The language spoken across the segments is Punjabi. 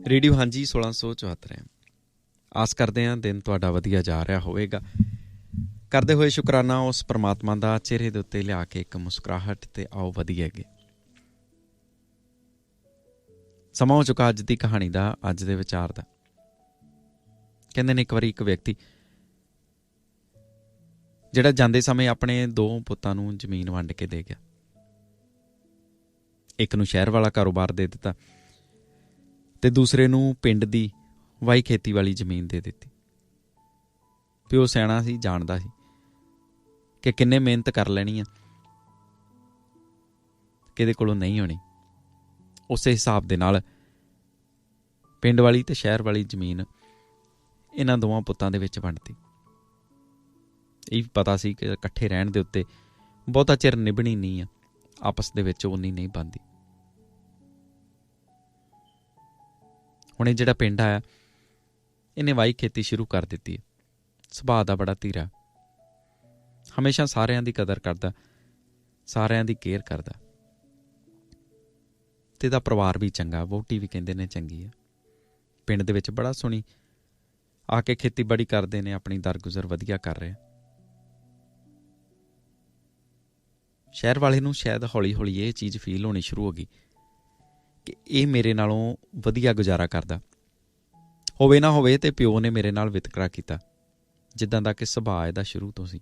ਰੇਡੀਓ ਹਾਂਜੀ 1674 ਆਸ ਕਰਦੇ ਹਾਂ ਦਿਨ ਤੁਹਾਡਾ ਵਧੀਆ ਜਾ ਰਿਹਾ ਹੋਵੇਗਾ। ਕਰਦੇ ਹੋਏ ਸ਼ੁਕਰਾਨਾ ਉਸ ਪਰਮਾਤਮਾ ਦਾ ਚਿਹਰੇ ਦੇ ਉੱਤੇ ਲਿਆ ਕੇ ਇੱਕ ਮੁਸਕਰਾਹਟ ਤੇ ਆਓ ਵਧੀਆ ਗੇ। ਸਮਾਂ ਹੋ ਚੁੱਕਾ ਅੱਜ ਦੀ ਕਹਾਣੀ ਦਾ, ਅੱਜ ਦੇ ਵਿਚਾਰ ਦਾ। ਕਹਿੰਦੇ ਨੇ ਇੱਕ ਵਾਰੀ ਇੱਕ ਵਿਅਕਤੀ ਜਿਹੜਾ ਜਾਂਦੇ ਸਮੇਂ ਆਪਣੇ 2 ਪੁੱਤਾਂ ਨੂੰ ਜ਼ਮੀਨ ਵੰਡ ਕੇ ਦੇ ਗਿਆ। ਇੱਕ ਨੂੰ ਸ਼ਹਿਰ ਵਾਲਾ ਕਾਰੋਬਾਰ ਦੇ ਦਿੱਤਾ ਤੇ ਦੂਸਰੇ ਨੂੰ ਪਿੰਡ ਦੀ ਵਾਈ ਖੇਤੀ ਵਾਲੀ ਜ਼ਮੀਨ ਦੇ ਦਿੱਤੀ। ਪਿਓ ਸਿਆਣਾ ਸੀ, ਜਾਣਦਾ ਸੀ ਕਿ ਕਿੰਨੇ ਮਿਹਨਤ ਕਰ ਲੈਣੀ ਆ, ਕਿਹਦੇ ਕੋਲੋਂ ਨਹੀਂ ਹੋਣੀ। ਉਸੇ ਹਿਸਾਬ ਦੇ ਨਾਲ ਪਿੰਡ ਵਾਲੀ ਤੇ ਸ਼ਹਿਰ ਵਾਲੀ ਜ਼ਮੀਨ ਇਹਨਾਂ ਦੋਵਾਂ ਪੁੱਤਾਂ ਦੇ ਵਿੱਚ ਵੰਡਤੀ। ਇਹ ਵੀ ਪਤਾ ਸੀ ਕਿ ਇਕੱਠੇ ਰਹਿਣ ਦੇ ਉੱਤੇ ਬਹੁਤਾ ਚਿਰ ਨਿਭਣੀ ਨਹੀਂ ਆ, ਆਪਸ ਦੇ ਵਿੱਚ ਉਨੀ ਨਹੀਂ ਬਣਦੀ। ਹੁਣ ਇਹ ਜਿਹੜਾ ਪਿੰਡ ਆਇਆ, ਇਹਨੇ ਵਾਈ ਖੇਤੀ ਸ਼ੁਰੂ ਕਰ ਦਿੱਤੀ ਹੈ। ਸੁਭਾਅ ਦਾ ਬੜਾ ਧੀਰਾ, ਹਮੇਸ਼ਾ ਸਾਰਿਆਂ ਦੀ ਕਦਰ ਕਰਦਾ, ਸਾਰਿਆਂ ਦੀ ਕੇਅਰ ਕਰਦਾ ਤੇ ਇਹਦਾ ਪਰਿਵਾਰ ਵੀ ਚੰਗਾ, ਵਹੁਟੀ ਵੀ ਕਹਿੰਦੇ ਨੇ ਚੰਗੀ ਆ। ਪਿੰਡ ਦੇ ਵਿੱਚ ਬੜਾ ਸੋਹਣੀ ਆ ਕੇ ਖੇਤੀਬਾੜੀ ਕਰਦੇ ਨੇ, ਆਪਣੀ ਦਰਗੁਜ਼ਰ ਵਧੀਆ ਕਰ ਰਿਹਾ। ਸ਼ਹਿਰ ਵਾਲੇ ਨੂੰ ਸ਼ਾਇਦ ਹੌਲੀ ਹੌਲੀ ਇਹ ਚੀਜ਼ ਫੀਲ ਹੋਣੀ ਸ਼ੁਰੂ ਹੋ ਗਈ ਕਿ ਇਹ ਮੇਰੇ ਨਾਲੋਂ ਵਧੀਆ ਗੁਜ਼ਾਰਾ ਕਰਦਾ ਹੋਵੇ ਨਾ ਹੋਵੇ, ਤੇ ਪਿਓ ਨੇ ਮੇਰੇ ਨਾਲ ਵਿਤਕਰਾ ਕੀਤਾ, ਜਿੱਦਾਂ ਦਾ ਕਿ ਸੁਭਾਅ ਇਹਦਾ ਸ਼ੁਰੂ ਤੋਂ ਸੀ।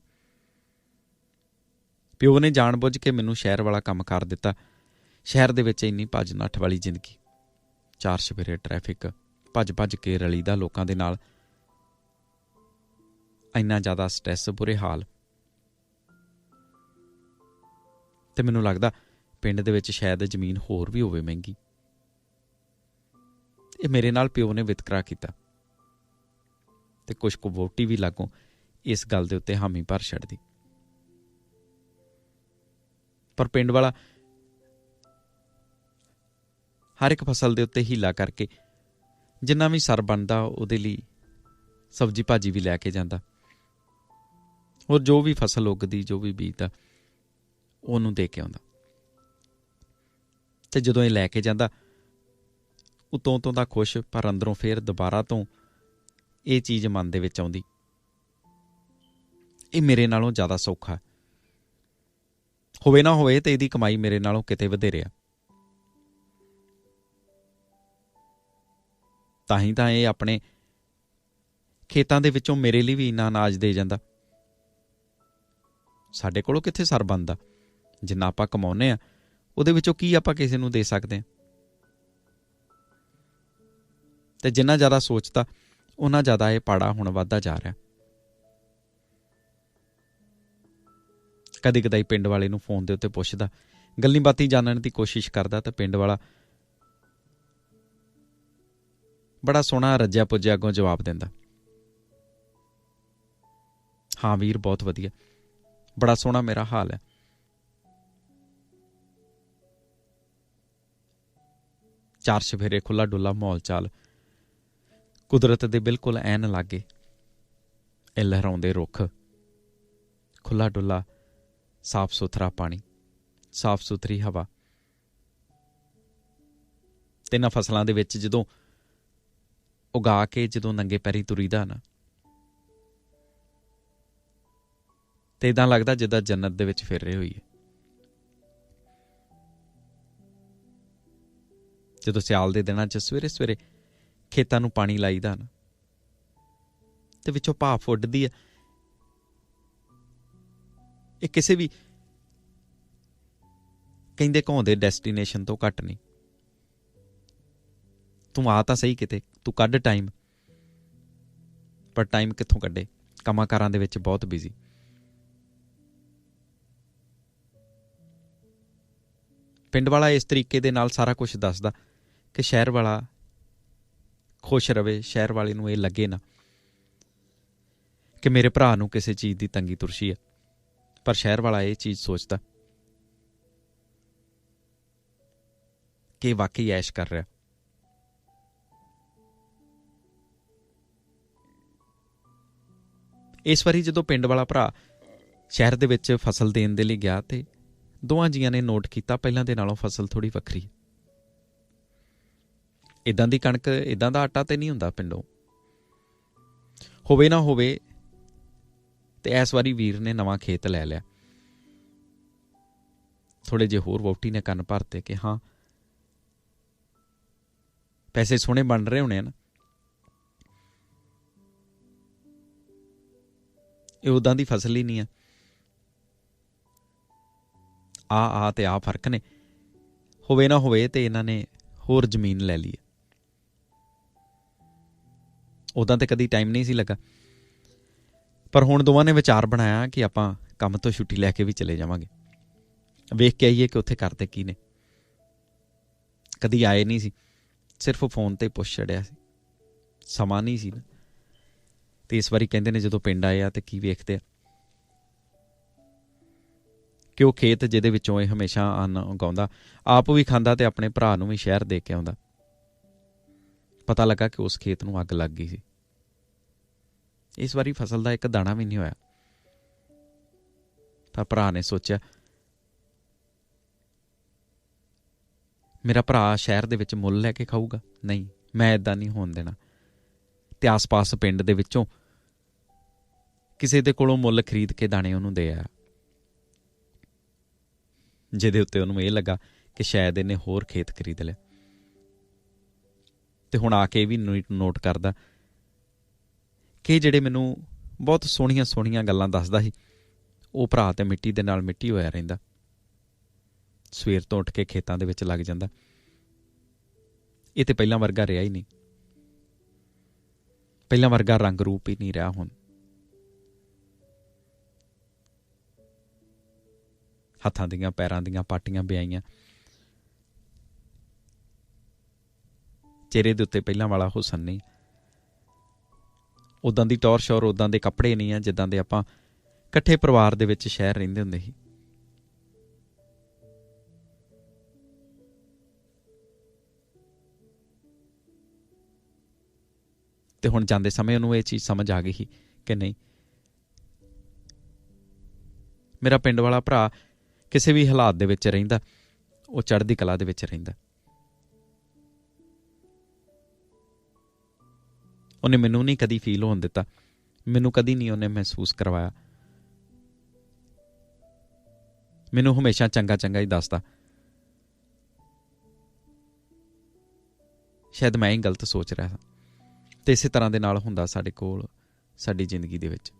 ਪਿਓ ਨੇ ਜਾਣ ਬੁੱਝ ਕੇ ਮੈਨੂੰ ਸ਼ਹਿਰ ਵਾਲਾ ਕੰਮ ਕਰ ਦਿੱਤਾ। ਸ਼ਹਿਰ ਦੇ ਵਿੱਚ ਇੰਨੀ ਭੱਜ ਨੱਠ ਵਾਲੀ ਜ਼ਿੰਦਗੀ, 4 ਸਵੇਰੇ ਟ੍ਰੈਫਿਕ, ਭੱਜ ਕੇ ਰਲੀਦਾ ਲੋਕਾਂ ਦੇ ਨਾਲ, ਇੰਨਾ ਜ਼ਿਆਦਾ ਸਟ੍ਰੈਸ, ਬੁਰੇ ਹਾਲ। ਤੇ ਮੈਨੂੰ ਲੱਗਦਾ ਪਿੰਡ ਦੇ ਵਿੱਚ ਸ਼ਾਇਦ ਜ਼ਮੀਨ ਹੋਰ ਵੀ ਹੋਵੇ ਮਹਿੰਗੀ। ਇਹ ਮੇਰੇ ਨਾਲ ਪਿਓ ਨੇ ਵਿਤਕਰਾ ਕੀਤਾ ਤੇ ਕੁਛ ਕੁ ਵੋਟੀ ਵੀ ਲਾਗੋਂ ਇਸ ਗੱਲ ਦੇ ਉੱਤੇ ਹਾਮੀ ਭਰ ਛੱਡਦੀ। ਪਰ ਪਿੰਡ ਵਾਲਾ ਹਰ ਇੱਕ ਫਸਲ ਦੇ ਉੱਤੇ ਹੀਲਾ ਕਰਕੇ ਜਿੰਨਾ ਵੀ ਸਰ ਬਣਦਾ ਉਹਦੇ ਲਈ ਸਬਜ਼ੀ ਭਾਜੀ ਵੀ ਲੈ ਕੇ ਜਾਂਦਾ, ਔਰ ਜੋ ਵੀ ਫਸਲ ਉੱਗਦੀ, ਜੋ ਵੀ ਬੀਜਦਾ, ਉਹਨੂੰ ਦੇ ਕੇ ਆਉਂਦਾ। ਤੇ ਜਦੋਂ ਇਹ ਲੈ ਕੇ ਜਾਂਦਾ, ਉਤੋਂ ਤੋਂ ਤਾਂ ਖੁਸ਼, ਪਰ ਅੰਦਰੋਂ ਫੇਰ ਦੁਬਾਰਾ ਤੋਂ ਇਹ ਚੀਜ਼ ਮਨ ਦੇ ਵਿੱਚ ਆਉਂਦੀ, ਇਹ ਮੇਰੇ ਨਾਲੋਂ ਜ਼ਿਆਦਾ ਸੌਖਾ ਹੋਵੇ ਨਾ ਹੋਵੇ ਤੇ ਇਹਦੀ ਕਮਾਈ ਮੇਰੇ ਨਾਲੋਂ ਕਿਤੇ ਵਧੇਰੇ ਆ। ਤਾਂ ਹੀ ਤਾਂ ਇਹ ਆਪਣੇ ਖੇਤਾਂ ਦੇ ਵਿੱਚੋਂ ਮੇਰੇ ਲਈ ਵੀ ਇੰਨਾ ਅਨਾਜ ਦੇ ਜਾਂਦਾ। ਸਾਡੇ ਕੋਲੋਂ ਕਿੱਥੇ ਸਰ ਬਣਦਾ, ਜਿੰਨਾ ਆਪਾਂ ਕਮਾਉਂਦੇ ਆ ਉਹਦੇ ਵਿੱਚੋਂ ਕੀ ਆਪਾਂ ਕਿਸੇ ਨੂੰ ਦੇ ਸਕਦੇ ਹਾਂ। ਤੇ ਜਿੰਨਾ ਜ਼ਿਆਦਾ ਸੋਚਦਾ ਉਹਨਾਂ ਜ਼ਿਆਦਾ ਇਹ ਪਾੜਾ ਹੁਣ ਵੱਧਦਾ ਜਾ ਰਿਹਾ। ਕਦੇ ਕਦਾਈ ਪਿੰਡ ਵਾਲੇ ਨੂੰ ਫੋਨ ਦੇ ਉੱਤੇ ਪੁੱਛਦਾ, ਗੱਲੀ ਬਾਤੀ ਜਾਣਨ ਦੀ ਕੋਸ਼ਿਸ਼ ਕਰਦਾ, ਤਾਂ ਪਿੰਡ ਵਾਲਾ ਬੜਾ ਸੋਹਣਾ ਰੱਜਿਆ ਪੁੱਜਿਆ ਅੱਗੋਂ ਜਵਾਬ ਦਿੰਦਾ, ਹਾਂ ਵੀਰ, ਬਹੁਤ ਵਧੀਆ, ਬੜਾ ਸੋਹਣਾ ਮੇਰਾ ਹਾਲ ਹੈ। ਚਾਰ ਸਵੇਰੇ ਖੁੱਲਾ ਡੁੱਲਾ ਮਾਹੌਲ ਚਾਲ, ਕੁਦਰਤ ਦੇ ਬਿਲਕੁਲ ਐਨ ਲਾਗੇ, ਇਹ ਲਹਿਰਾਉਂਦੇ ਰੁੱਖ, ਖੁੱਲਾ ਡੁੱਲਾ ਸਾਫ ਸੁਥਰਾ ਪਾਣੀ, ਸਾਫ ਸੁਥਰੀ ਹਵਾ। ਤੇ ਇਹਨਾਂ ਫਸਲਾਂ ਦੇ ਵਿੱਚ ਜਦੋਂ ਉਗਾ ਕੇ ਜਦੋਂ ਨੰਗੇ ਪੈਰੀ ਤੁਰੀਦਾ ਨਾ, ਤੇ ਇਦਾਂ ਲੱਗਦਾ ਜਿੱਦਾਂ ਜੰਨਤ ਦੇ ਵਿੱਚ ਫਿਰ ਰਹੇ ਹੋਈਏ। ਜਦੋਂ ਸਿਆਲ ਦੇ ਦਿਨਾਂ 'ਚ ਸਵੇਰੇ ਸਵੇਰੇ ਖੇਤਾਂ ਨੂੰ ਪਾਣੀ ਲਾਈਦਾ ਨਾ, ਤੇ ਵਿੱਚੋਂ ਭਾਫ ਉੱਡਦੀ ਆ, ਇਹ ਕਿਸੇ ਵੀ ਕਹਿੰਦੇ ਘਾਉਂਦੇ ਡੈਸਟੀਨੇਸ਼ਨ ਤੋਂ ਘੱਟ ਨਹੀਂ। ਤੂੰ ਆ ਤਾਂ ਸਹੀ ਕਿਤੇ, ਤੂੰ ਕੱਢ ਟਾਈਮ, ਪਰ ਟਾਈਮ ਕਿੱਥੋਂ ਕੱਢੇ, ਕੰਮਾਂ ਕਾਰਾਂ ਦੇ ਵਿੱਚ ਬਹੁਤ ਬਿਜ਼ੀ। ਪਿੰਡ ਵਾਲਾ ਇਸ ਤਰੀਕੇ ਦੇ ਨਾਲ ਸਾਰਾ ਕੁਝ ਦੱਸਦਾ ਕਿ ਸ਼ਹਿਰ ਵਾਲਾ ਖੁਸ਼ ਰਵੇ, ਸ਼ਹਿਰ ਵਾਲੇ ਨੂੰ ਇਹ ਲੱਗੇ ਨਾ ਕਿ ਮੇਰੇ ਭਰਾ ਨੂੰ ਕਿਸੇ ਚੀਜ਼ ਦੀ ਤੰਗੀ ਤੁਰਸ਼ੀ ਹੈ। ਪਰ ਸ਼ਹਿਰ ਵਾਲਾ ਇਹ ਚੀਜ਼ ਸੋਚਦਾ ਕਿ ਵਾਕਈ ਐਸ਼ ਕਰ ਰਿਹਾ। ਇਸ ਵਾਰੀ ਜਦੋਂ ਪਿੰਡ ਵਾਲਾ ਭਰਾ ਸ਼ਹਿਰ ਦੇ ਵਿੱਚ ਫਸਲ ਦੇਣ ਦੇ ਲਈ ਗਿਆ, ਤੇ ਦੋਵਾਂ ਜੀਆਂ ਨੇ ਨੋਟ ਕੀਤਾ ਪਹਿਲਾਂ ਦੇ ਨਾਲੋਂ ਫਸਲ ਥੋੜ੍ਹੀ ਵੱਖਰੀ। ਇੱਦਾਂ ਦੀ ਕਣਕ, ਇੱਦਾਂ ਦਾ ਆਟਾ ਤੇ ਨਹੀਂ ਹੁੰਦਾ ਪਿੰਡੋਂ। ਹੋਵੇ ਨਾ ਹੋਵੇ ਤੇ ਇਸ ਵਾਰੀ ਵੀਰ ਨੇ ਨਵਾਂ ਖੇਤ ਲੈ ਲਿਆ। ਥੋੜ੍ਹੇ ਜਿਹੇ ਹੋਰ ਵਹੁਟੀ ਨੇ ਕੰਨ ਭਰਤੇ ਕਿ ਹਾਂ ਪੈਸੇ ਸੋਹਣੇ ਬਣ ਰਹੇ ਹੋਣੇ ਆ ਨਾ। ਇਹ ਉੱਦਾਂ ਦੀ ਫਸਲ ਹੀ ਨਹੀਂ ਆ, ਆ ਤੇ ਆ ਫਰਕ ਨੇ। ਹੋਵੇ ਨਾ ਹੋਵੇ ਤੇ ਇਹਨਾਂ ਨੇ ਹੋਰ ਜ਼ਮੀਨ ਲੈ ਲਈ। ਉੱਦਾਂ ਤੇ ਕਦੀ ਟਾਈਮ ਨਹੀਂ ਸੀ ਲੱਗਾ, ਪਰ ਹੁਣ ਦੋਵਾਂ ਨੇ ਵਿਚਾਰ ਬਣਾਇਆ ਕਿ ਆਪਾਂ ਕੰਮ ਤੋਂ ਛੁੱਟੀ ਲੈ ਕੇ ਵੀ ਚਲੇ ਜਾਵਾਂਗੇ, ਵੇਖ ਕੇ ਆਈਏ ਕਿ ਉੱਥੇ ਕਰਦੇ ਕੀ ਨੇ। ਕਦੀ ਆਏ ਨਹੀਂ ਸੀ, ਸਿਰਫ ਫੋਨ ਤੇ ਪੁੱਛ ਛੜਿਆ ਸੀ, ਸਮਾਂ ਨਹੀਂ ਸੀ ਨਾ। ਤੇ ਇਸ ਵਾਰੀ ਕਹਿੰਦੇ ਨੇ ਜਦੋਂ ਪਿੰਡ ਆਏ ਆ ਤੇ ਕੀ ਵੇਖਦੇ ਆ ਕਿ ਉਹ ਖੇਤ ਜਿਹਦੇ ਵਿੱਚੋਂ ਇਹ ਹਮੇਸ਼ਾ ਅੰਨ ਉਗਾਉਂਦਾ, ਆਪ ਵੀ ਖਾਂਦਾ ਤੇ ਆਪਣੇ ਭਰਾ ਨੂੰ ਵੀ ਸ਼ਹਿਰ ਦੇ ਕੇ ਆਉਂਦਾ। ਪਤਾ ਲੱਗਾ ਕਿ ਉਸ ਖੇਤ ਨੂੰ ਅੱਗ ਲੱਗ ਗਈ ਸੀ। ਇਸ ਵਾਰੀ ਫਸਲ ਦਾ ਇੱਕ ਦਾਣਾ ਵੀ ਨਹੀਂ ਹੋਇਆ। ਤਾਂ ਭਰਾ ਨੇ ਸੋਚਿਆ ਮੇਰਾ ਭਰਾ ਸ਼ਹਿਰ ਦੇ ਵਿੱਚ ਮੁੱਲ ਲੈ ਕੇ ਖਾਊਗਾ, ਨਹੀਂ, ਮੈਂ ਇੱਦਾਂ ਨਹੀਂ ਹੋਣ ਦੇਣਾ। ਤੇ ਆਸ-ਪਾਸ ਪਿੰਡ ਦੇ ਵਿੱਚੋਂ ਕਿਸੇ ਦੇ ਕੋਲੋਂ ਮੁੱਲ ਖਰੀਦ ਕੇ ਦਾਣੇ ਉਹਨੂੰ ਦੇ ਆਇਆ, ਜਿਹਦੇ ਉੱਤੇ ਉਹਨੂੰ ਇਹ ਲੱਗਾ ਕਿ ਸ਼ਾਇਦ ਇਹਨੇ ਹੋਰ ਖੇਤ ਖਰੀਦ ਲਿਆ। ਤੇ ਹੁਣ ਆ ਕੇ ਇਹ ਵੀ ਨੋਟ ਕਰਦਾ ਕਿ ਜਿਹੜੇ ਮੈਨੂੰ ਬਹੁਤ ਸੋਹਣੀਆਂ ਸੋਹਣੀਆਂ ਗੱਲਾਂ ਦੱਸਦਾ ਸੀ, ਉਹ ਭਰਾ ਤੇ ਮਿੱਟੀ ਦੇ ਨਾਲ ਮਿੱਟੀ ਹੋਇਆ ਰਹਿੰਦਾ। ਸਵੇਰ ਤੋਂ ਉੱਠ ਕੇ ਖੇਤਾਂ ਦੇ ਵਿੱਚ ਲੱਗ ਜਾਂਦਾ। ਇਹ ਤੇ ਪਹਿਲਾਂ ਵਰਗਾ ਰਿਹਾ ਹੀ ਨਹੀਂ, ਪਹਿਲਾਂ ਵਰਗਾ ਰੰਗ ਰੂਪ ਹੀ ਨਹੀਂ ਰਿਹਾ ਹੁਣ। ਹੱਥਾਂ ਦੀਆਂ ਪੈਰਾਂ ਦੀਆਂ ਪਾਟੀਆਂ ਵਿਆਈਆਂ, ਚਿਹਰੇ ਦੇ ਉੱਤੇ ਪਹਿਲਾਂ ਵਾਲਾ ਹੁਸਨ ਨਹੀਂ, ਉੱਦਾਂ ਦੀ ਟੌਰ ਸ਼ੌਰ, ਉੱਦਾਂ ਦੇ ਕੱਪੜੇ ਨਹੀਂ ਆ ਜਿੱਦਾਂ ਦੇ ਆਪਾਂ ਇਕੱਠੇ ਪਰਿਵਾਰ ਦੇ ਵਿੱਚ ਸ਼ਹਿਰ ਰਹਿੰਦੇ ਹੁੰਦੇ ਸੀ। ਤੇ ਹੁਣ ਜਾਂਦੇ ਸਮੇਂ ਉਹਨੂੰ ਇਹ ਚੀਜ਼ ਸਮਝ ਆ ਗਈ ਸੀ ਕਿ ਨਹੀਂ, ਮੇਰਾ ਪਿੰਡ ਵਾਲਾ ਭਰਾ ਕਿਸੇ ਵੀ ਹਾਲਾਤ ਦੇ ਵਿੱਚ ਰਹਿੰਦਾ, ਉਹ ਚੜ੍ਹਦੀ ਕਲਾ ਦੇ ਵਿੱਚ ਰਹਿੰਦਾ। ਉਹਨੇ ਮੈਨੂੰ ਨਹੀਂ ਕਦੀ ਫੀਲ ਹੋਣ ਦਿੱਤਾ, ਮੈਨੂੰ ਕਦੀ ਨਹੀਂ ਉਹਨੇ ਮਹਿਸੂਸ ਕਰਵਾਇਆ। ਮੈਨੂੰ ਹਮੇਸ਼ਾ ਚੰਗਾ ਚੰਗਾ ਹੀ ਦੱਸਦਾ। ਸ਼ਾਇਦ ਮੈਂ ਹੀ ਗਲਤ ਸੋਚ ਰਿਹਾ ਸਾਂ। ਤੇ ਇਸੇ ਤਰ੍ਹਾਂ ਦੇ ਨਾਲ ਹੁੰਦਾ ਸਾਡੇ ਕੋਲ ਸਾਡੀ ਜ਼ਿੰਦਗੀ ਦੇ ਵਿੱਚ।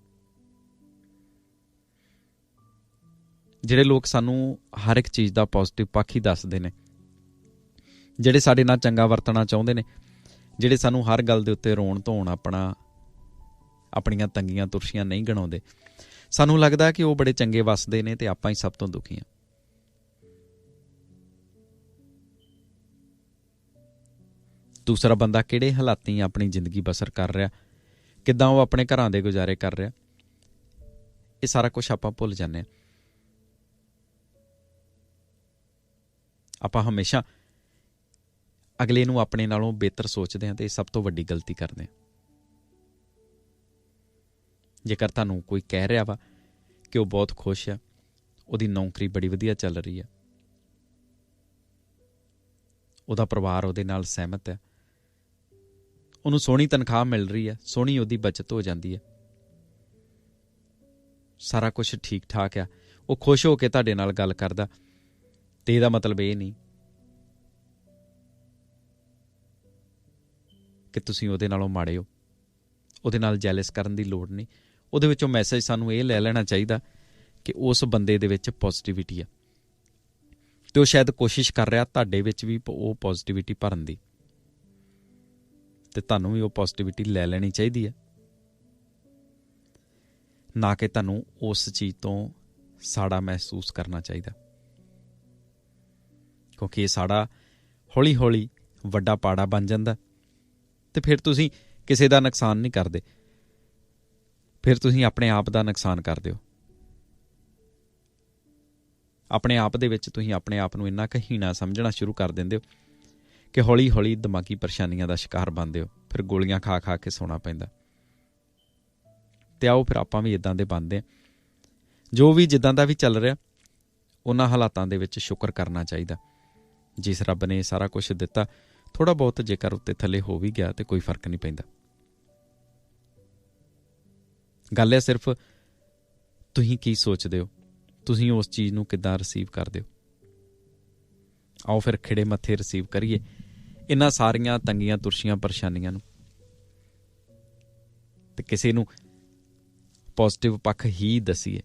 ਜਿਹੜੇ ਲੋਕ ਸਾਨੂੰ ਹਰ ਇੱਕ ਚੀਜ਼ ਦਾ ਪੋਜ਼ੀਟਿਵ ਪੱਖ ਹੀ ਦੱਸਦੇ ਨੇ, ਜਿਹੜੇ ਸਾਡੇ ਨਾਲ ਚੰਗਾ ਵਰਤਣਾ ਚਾਹੁੰਦੇ ਨੇ, ਜਿਹੜੇ ਸਾਨੂੰ ਹਰ ਗੱਲ ਦੇ ਉੱਤੇ ਰੋਣ ਧੋਣ ਆਪਣੀਆਂ ਤੰਗੀਆਂ ਤੁਰਸ਼ੀਆਂ ਨਹੀਂ ਗਣਾਉਂਦੇ, ਸਾਨੂੰ ਲੱਗਦਾ ਕਿ ਉਹ ਬੜੇ ਚੰਗੇ ਵਸਦੇ ਨੇ ਤੇ ਆਪਾਂ ਹੀ ਸਭ ਤੋਂ ਦੁਖੀ ਹਾਂ। ਦੂਸਰਾ ਬੰਦਾ ਕਿਹੜੇ ਹਾਲਾਤੀ ਆਪਣੀ ਜ਼ਿੰਦਗੀ ਬਸਰ ਕਰ ਰਿਹਾ, ਕਿੱਦਾਂ ਉਹ ਆਪਣੇ ਘਰਾਂ ਦੇ ਗੁਜ਼ਾਰੇ ਕਰ ਰਿਹਾ, ਇਹ ਸਾਰਾ ਕੁਛ ਆਪਾਂ ਭੁੱਲ ਜਾਂਦੇ ਹਾਂ। ਆਪਾਂ ਹਮੇਸ਼ਾ ਅਗਲੇ ਨੂੰ ਆਪਣੇ ਨਾਲੋਂ ਬਿਹਤਰ ਸੋਚਦੇ ਹਾਂ ਤੇ ਇਹ ਸਭ ਤੋਂ ਵੱਡੀ ਗਲਤੀ ਕਰਦੇ ਹਾਂ। ਜੇਕਰ ਤੁਹਾਨੂੰ ਕੋਈ ਕਹਿ ਰਿਹਾ ਵਾ ਕਿ ਉਹ ਬਹੁਤ ਖੁਸ਼ ਆ, ਉਹਦੀ ਨੌਕਰੀ ਬੜੀ ਵਧੀਆ ਚੱਲ ਰਹੀ ਆ, ਉਹਦਾ ਪਰਿਵਾਰ ਉਹਦੇ ਨਾਲ ਸਹਿਮਤ ਹੈ, ਉਹਨੂੰ ਸੋਹਣੀ ਤਨਖਾਹ ਮਿਲ ਰਹੀ ਹੈ, ਸੋਹਣੀ ਉਹਦੀ ਬਚਤ ਹੋ ਜਾਂਦੀ ਹੈ, ਸਾਰਾ ਕੁਛ ਠੀਕ ਠਾਕ ਆ, ਉਹ ਖੁਸ਼ ਹੋ ਕੇ ਤੁਹਾਡੇ ਨਾਲ ਗੱਲ ਕਰਦਾ, ਤੇ ਇਹਦਾ ਮਤਲਬ ਇਹ ਨਹੀਂ ਕਿ ਤੁਸੀਂ ਉਹਦੇ ਨਾਲੋਂ ਮਾੜੇ ਹੋ। ਉਹਦੇ ਨਾਲ ਜੈਲਸ ਕਰਨ ਦੀ ਲੋੜ ਨਹੀਂ। ਉਹਦੇ ਵਿੱਚੋਂ ਮੈਸੇਜ ਸਾਨੂੰ ਇਹ ਲੈ ਲੈਣਾ ਚਾਹੀਦਾ ਕਿ ਉਸ ਬੰਦੇ ਦੇ ਵਿੱਚ ਪੋਜ਼ੀਟਿਵਿਟੀ ਆ, ਤੇ ਉਹ ਸ਼ਾਇਦ ਕੋਸ਼ਿਸ਼ ਕਰ ਰਿਹਾ ਤੁਹਾਡੇ ਵਿੱਚ ਵੀ ਉਹ ਪੋਜ਼ੀਟਿਵਿਟੀ ਭਰਨ ਦੀ, ਤੇ ਤੁਹਾਨੂੰ ਵੀ ਉਹ ਪੋਜ਼ੀਟਿਵਿਟੀ ਲੈ ਲੈਣੀ ਚਾਹੀਦੀ ਹੈ, ਨਾ ਕਿ ਤੁਹਾਨੂੰ ਉਸ ਚੀਜ਼ ਤੋਂ ਸਾੜਾ ਮਹਿਸੂਸ ਕਰਨਾ ਚਾਹੀਦਾ। ਕਿਉਂਕਿ ਇਹ ਸਾੜਾ ਹੌਲੀ ਹੌਲੀ ਵੱਡਾ ਪਾੜਾ ਬਣ ਜਾਂਦਾ, ਤੇ ਫਿਰ ਤੁਸੀਂ ਕਿਸੇ ਦਾ ਨੁਕਸਾਨ ਨਹੀਂ ਕਰਦੇ, ਫਿਰ ਤੁਸੀਂ ਆਪਣੇ ਆਪ ਦਾ ਨੁਕਸਾਨ ਕਰਦੇ ਹੋ। ਆਪਣੇ ਆਪ ਦੇ ਵਿੱਚ ਤੁਸੀਂ ਆਪਣੇ ਆਪ ਨੂੰ ਇੰਨਾ ਕੁ ਹੀਣਾ ਸਮਝਣਾ ਸ਼ੁਰੂ ਕਰ ਦਿੰਦੇ ਹੋ ਕਿ ਹੌਲੀ ਹੌਲੀ ਦਿਮਾਗੀ ਪਰੇਸ਼ਾਨੀਆਂ ਦਾ ਸ਼ਿਕਾਰ ਬਣਦੇ ਹੋ, ਫਿਰ ਗੋਲੀਆਂ ਖਾ ਖਾ ਕੇ ਸੌਣਾ ਪੈਂਦਾ। ਤੇ ਆਓ ਫਿਰ ਆਪਾਂ ਵੀ ਇੱਦਾਂ ਦੇ ਬਣਦੇ ਹਾਂ। ਜੋ ਵੀ ਜਿੱਦਾਂ ਦਾ ਵੀ ਚੱਲ ਰਿਹਾ, ਉਹਨਾਂ ਹਾਲਾਤਾਂ ਦੇ ਵਿੱਚ ਸ਼ੁਕਰ ਕਰਨਾ ਚਾਹੀਦਾ। ਜਿਸ ਰੱਬ ਨੇ ਸਾਰਾ ਕੁਛ ਦਿੱਤਾ, ਥੋੜ੍ਹਾ ਬਹੁਤ ਜੇਕਰ ਉੱਤੇ ਥੱਲੇ ਹੋ ਵੀ ਗਿਆ ਤਾਂ ਕੋਈ ਫਰਕ ਨਹੀਂ ਪੈਂਦਾ। ਗੱਲ ਹੈ ਸਿਰਫ ਤੁਸੀਂ ਕੀ ਸੋਚਦੇ ਹੋ, ਤੁਸੀਂ ਉਸ ਚੀਜ਼ ਨੂੰ ਕਿੱਦਾਂ ਰਿਸੀਵ ਕਰਦੇ ਹੋ। ਆਓ ਫਿਰ ਖਿੜੇ ਮੱਥੇ ਰਿਸੀਵ ਕਰੀਏ ਇਹਨਾਂ ਸਾਰੀਆਂ ਤੰਗੀਆਂ ਤੁਰਸ਼ੀਆਂ ਪਰੇਸ਼ਾਨੀਆਂ ਨੂੰ, ਤੇ ਕਿਸੇ ਨੂੰ ਪੋਜ਼ਿਟਿਵ ਪੱਖ ਹੀ ਦਸੀਏ।